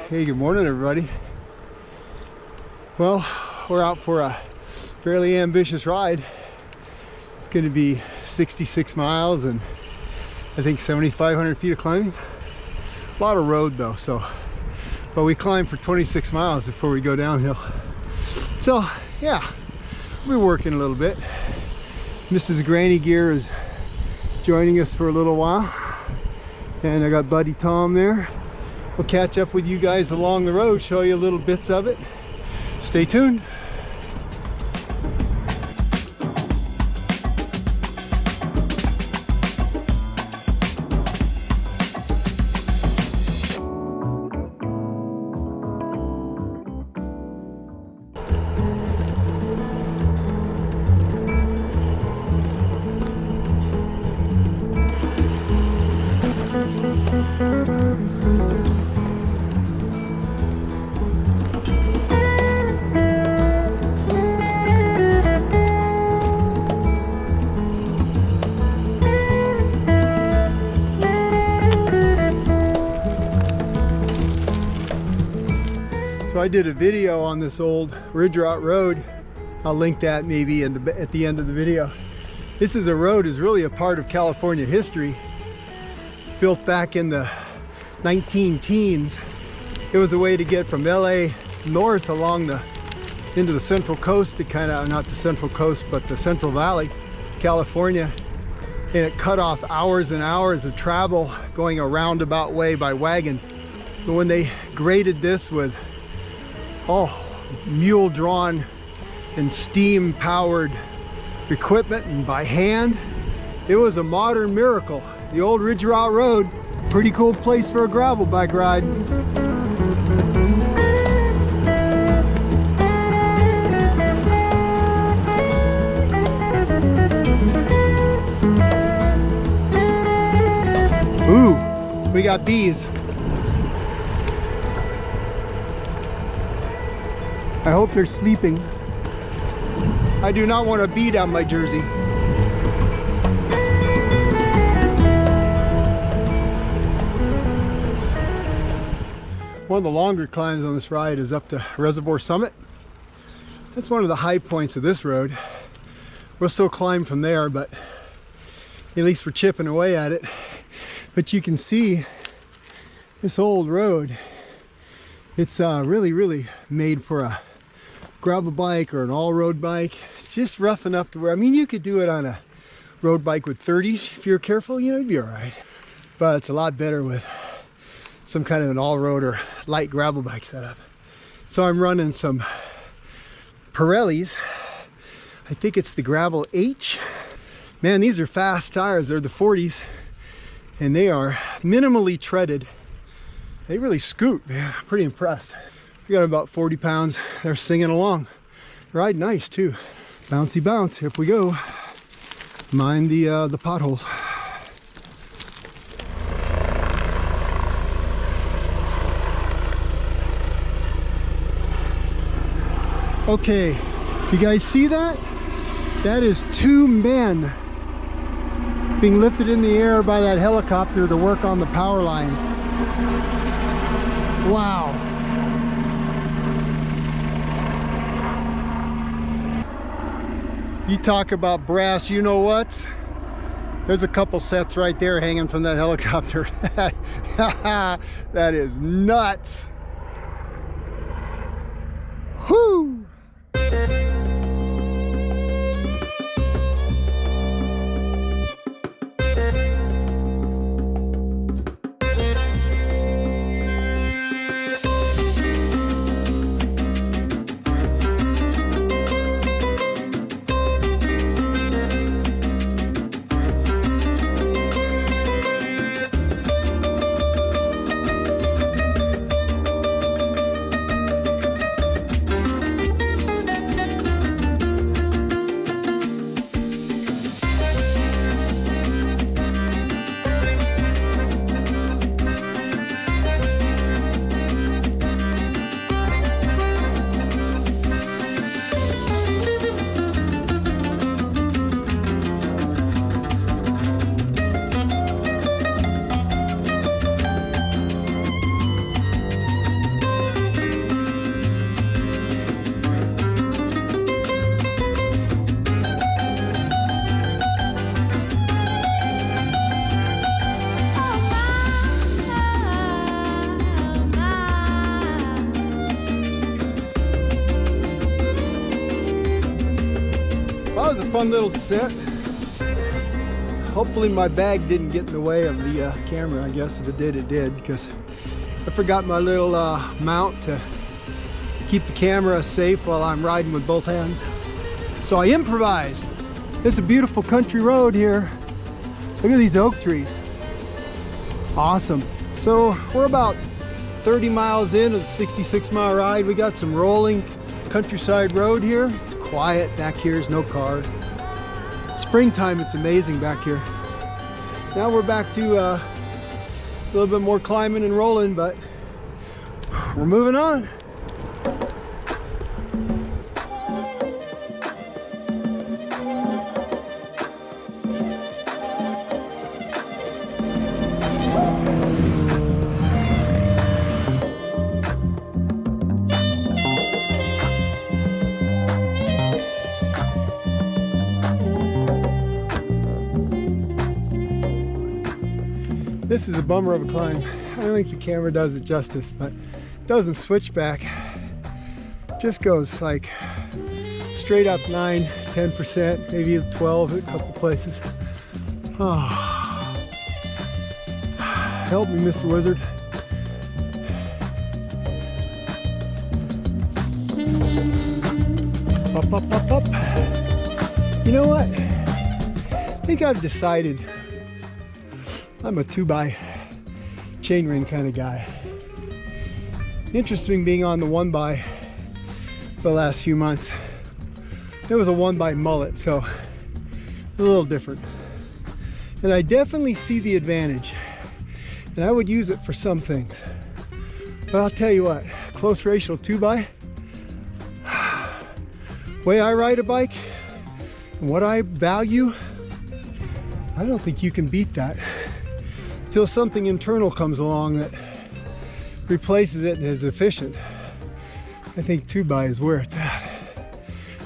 Hey, good morning everybody. Well, we're out for a fairly ambitious ride. It's going to be 66 miles and I think 7,500 feet of climbing. A lot of road though, but we climb for 26 miles before we go downhill. So yeah, we're working a little bit. Mrs. Granny Gear is joining us for a little while, and I got buddy Tom there. We'll catch up with you guys along the road, show you little bits of it. Stay tuned. So I did a video on this old Reservoir Road. I'll link that maybe at the end of the video. This is a road is really a part of California history. Built back in the 19-teens. It was a way to get from LA north along into the Central Coast to kind of, not the Central Coast, but the Central Valley, California. And it cut off hours and hours of travel going a roundabout way by wagon. But when they graded this with mule drawn and steam powered equipment and by hand, it was a modern miracle. The old Reservoir Road, pretty cool place for a gravel bike ride. Ooh, we got bees. I hope they're sleeping. I do not want a bee down my jersey. One of the longer climbs on this ride is up to Reservoir Summit. That's one of the high points of this road. We'll still climb from there, but at least we're chipping away at it. But you can see this old road. It's really made for a gravel bike or an all-road bike. It's just rough enough to where, I mean, you could do it on a road bike with 30s if you're careful, you know, you'd be all right. But it's a lot better with some kind of an all-road or light gravel bike setup. So I'm running some Pirellis. I think it's the Gravel H. Man, these are fast tires. They're the 40s, and they are minimally treaded. They really scoot, man. I'm pretty impressed. We got about 40 pounds. They're singing along. Ride nice too. Bouncy bounce. Here we go. Mind the potholes. Okay, you guys see that? That is 2 men being lifted in the air by that helicopter to work on the power lines. Wow. You talk about brass, you know what? There's a couple sets right there hanging from that helicopter. That is nuts. Whoo! fun little descent. Hopefully my bag didn't get in the way of the camera. I guess if it did, it did, because I forgot my little mount to keep the camera safe while I'm riding with both hands. So I improvised. It's a beautiful country road here. Look at these oak trees. Awesome. So we're about 30 miles into the 66-mile ride. We got some rolling countryside road here. It's quiet back here. There's no cars. Springtime, it's amazing back here. Now we're back to a little bit more climbing and rolling, but we're moving on. This is a bummer of a climb. I don't think the camera does it justice, but it doesn't switch back. It just goes like straight up 9–10%, maybe 12 at a couple places. Oh. Help me, Mr. Wizard. Up, up, up, up. You know what? I think I've decided I'm a 2x chainring kind of guy. Interesting being on the 1x for the last few months. It was a 1x mullet, so a little different. And I definitely see the advantage. And I would use it for some things. But I'll tell you what, close ratio 2x, way I ride a bike and what I value, I don't think you can beat that. Till something internal comes along that replaces it and is efficient. I think 2x is where it's at.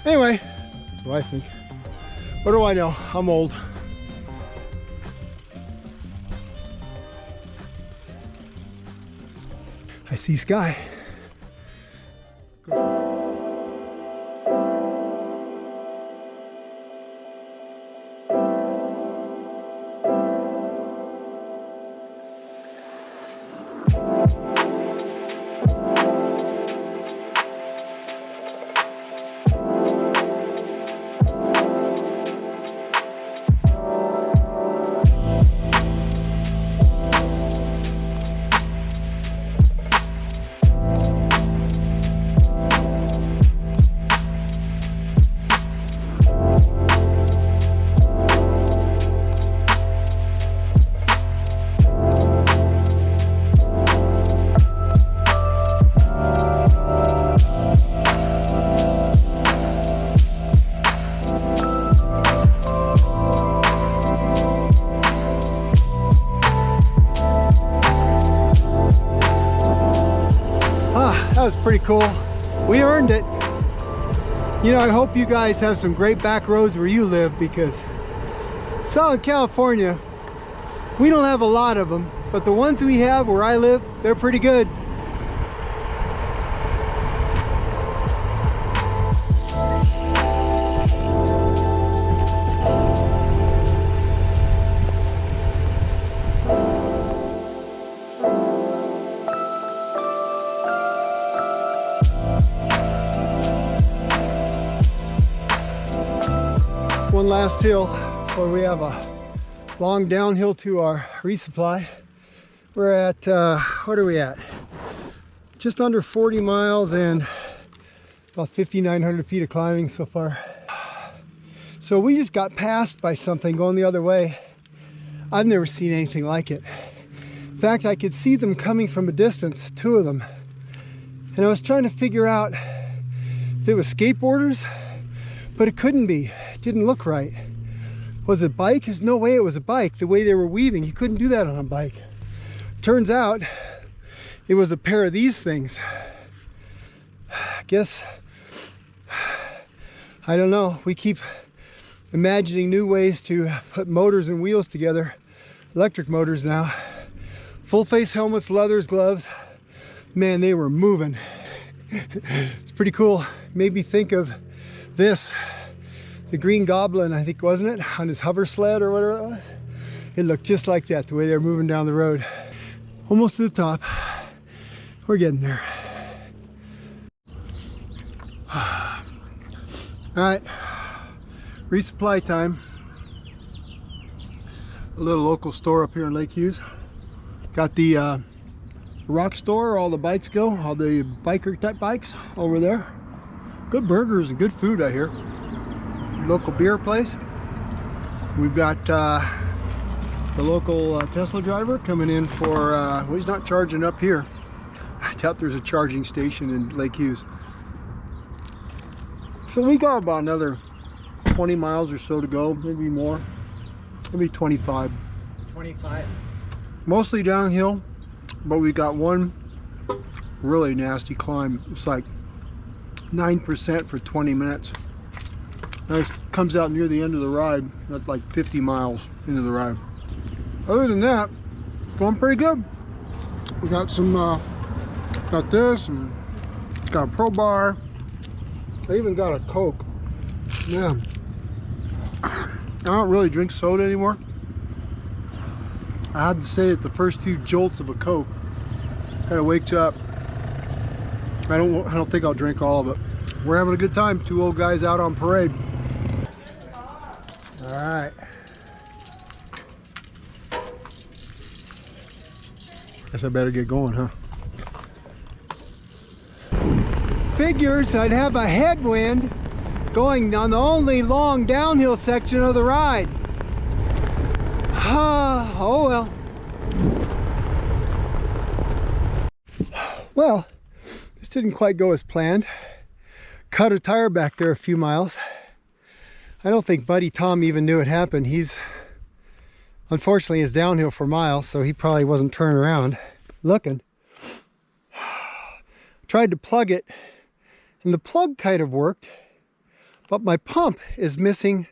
Anyway, that's what I think. What do I know? I'm old. I see sky. That was pretty cool. We earned it. You know, I hope you guys have some great back roads where you live, because Southern California, we don't have a lot of them, but the ones we have where I live, they're pretty good. One last hill where we have a long downhill to our resupply. We're at, what are we at? Just under 40 miles and about 5,900 feet of climbing so far. So we just got passed by something going the other way. I've never seen anything like it. In fact, I could see them coming from a distance, two of them. And I was trying to figure out if it was skateboarders, but it couldn't be. It didn't look right. Was it bike? There's no way it was a bike. The way they were weaving, you couldn't do that on a bike. Turns out it was a pair of these things. I guess, I don't know. We keep imagining new ways to put motors and wheels together. Electric motors now. Full face helmets, leathers, gloves. Man, they were moving. It's pretty cool. Made me think of this. the Green Goblin, I think, wasn't it? On his hover sled or whatever it was. It looked just like that, the way they're moving down the road. Almost to the top. We're getting there. All right, resupply time. A little local store up here in Lake Hughes. Got the rock store, all the bikes go, all the biker type bikes over there. Good burgers and good food out here. Local beer place. We've got the local Tesla driver coming in for, well, he's not charging up here. I doubt there's a charging station in Lake Hughes. So we got about another 20 miles or so to go, maybe more, maybe 25. 25. Mostly downhill, but we got one really nasty climb. It's like 9% for 20 minutes. And it comes out near the end of the ride, at like 50 miles into the ride. Other than that, it's going pretty good. We got some, got this, and got a Pro Bar. I even got a Coke. Yeah. I don't really drink soda anymore. I had to say that the first few jolts of a Coke kind of wakes you up. I don't think I'll drink all of it. We're having a good time. Two old guys out on parade. All right. Guess I better get going, huh? Figures I'd have a headwind going on the only long downhill section of the ride. Oh well. Well, this didn't quite go as planned. Cut a tire back there a few miles. I don't think Buddy Tom even knew it happened. He's unfortunately is downhill for miles, so he probably wasn't turning around looking. Tried to plug it, and the plug kind of worked, but my pump is missing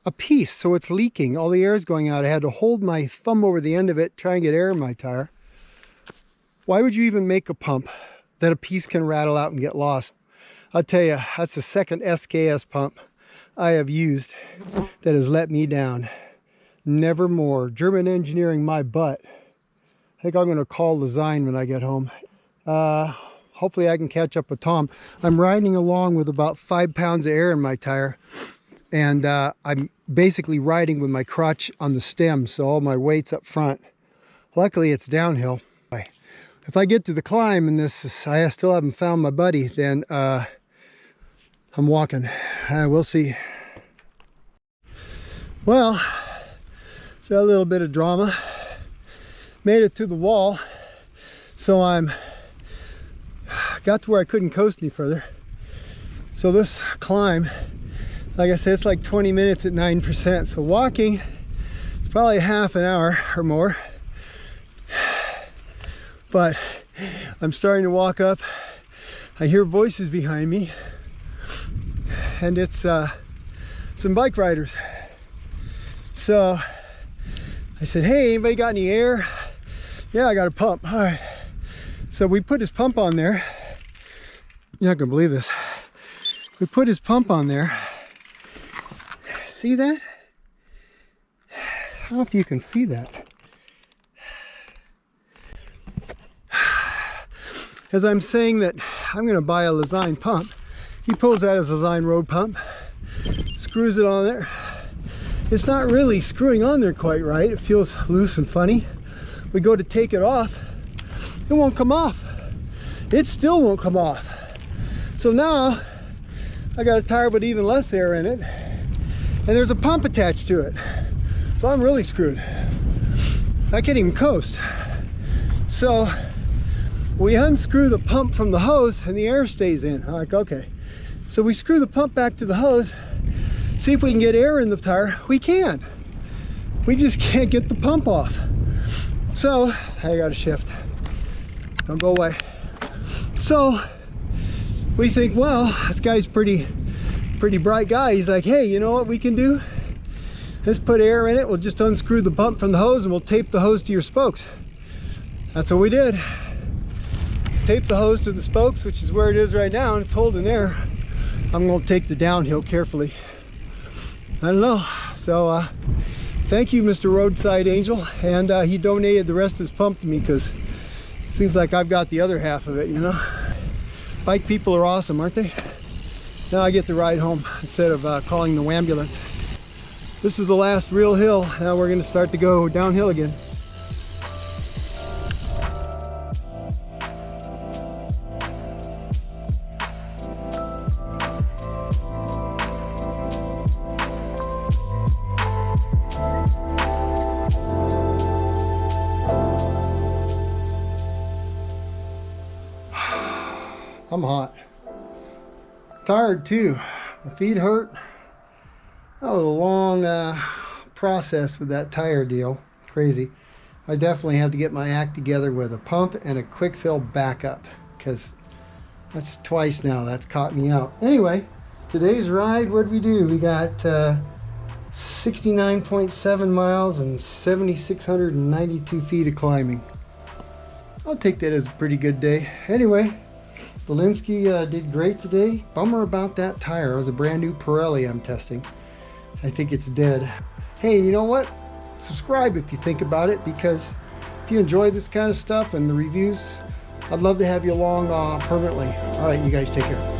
a piece, so it's leaking. All the air is going out. I had to hold my thumb over the end of it, try and get air in my tire. Why would you even make a pump that a piece can rattle out and get lost? I'll tell you, that's the second SKS pump I have used that has let me down. Nevermore. German engineering my butt. I think I'm going to call Cyn when I get home. Hopefully I can catch up with Tom. I'm riding along with about 5 pounds of air in my tire. And I'm basically riding with my crotch on the stem, so all my weight's up front. Luckily it's downhill. If I get to the climb and I still haven't found my buddy, then I'm walking. We'll see. Well, so a little bit of drama. Made it to the wall, so got to where I couldn't coast any further. So this climb, like I said, it's like 20 minutes at 9%. So walking, it's probably half an hour or more. But I'm starting to walk up. I hear voices behind me, and it's some bike riders. So I said, hey, anybody got any air? Yeah, I got a pump. All right. So we put his pump on there. You're not gonna believe this. We put his pump on there. See that? I don't know if you can see that. As I'm saying that I'm gonna buy a Cyn pump, he pulls out his Cyn road pump, screws it on there. It's not really screwing on there quite right. It feels loose and funny. We go to take it off, it won't come off. It still won't come off. So now I got a tire with even less air in it, and there's a pump attached to it. So I'm really screwed. I can't even coast. So we unscrew the pump from the hose and the air stays in. I'm like, okay. So we screw the pump back to the hose, see if we can get air in the tire. We can. We just can't get the pump off. So I gotta shift. Don't go away. So we think, well, this guy's pretty bright guy. He's like, hey, you know what we can do? Let's put air in it. We'll just unscrew the pump from the hose and we'll tape the hose to your spokes. That's what we did. Tape the hose to the spokes, which is where it is right now, and it's holding air. I'm going to take the downhill carefully. I don't know. So thank you, Mr. Roadside Angel, and he donated the rest of his pump to me because it seems like I've got the other half of it, you know. Bike people are awesome, aren't they? Now I get to ride home instead of calling the ambulance. This is the last real hill. Now we're going to start to go downhill again. I'm hot. Tired too. My feet hurt. That was a long process with that tire deal. Crazy. I definitely have to get my act together with a pump and a quick fill backup, because that's twice now that's caught me out. Anyway, today's ride, what did we do? We got 69.7 miles and 7,692 feet of climbing. I'll take that as a pretty good day. Anyway, Belinsky did great today. Bummer about that tire. It was a brand new Pirelli I'm testing. I think it's dead. Hey, you know what? Subscribe if you think about it, because if you enjoy this kind of stuff and the reviews, I'd love to have you along permanently. All right, you guys take care.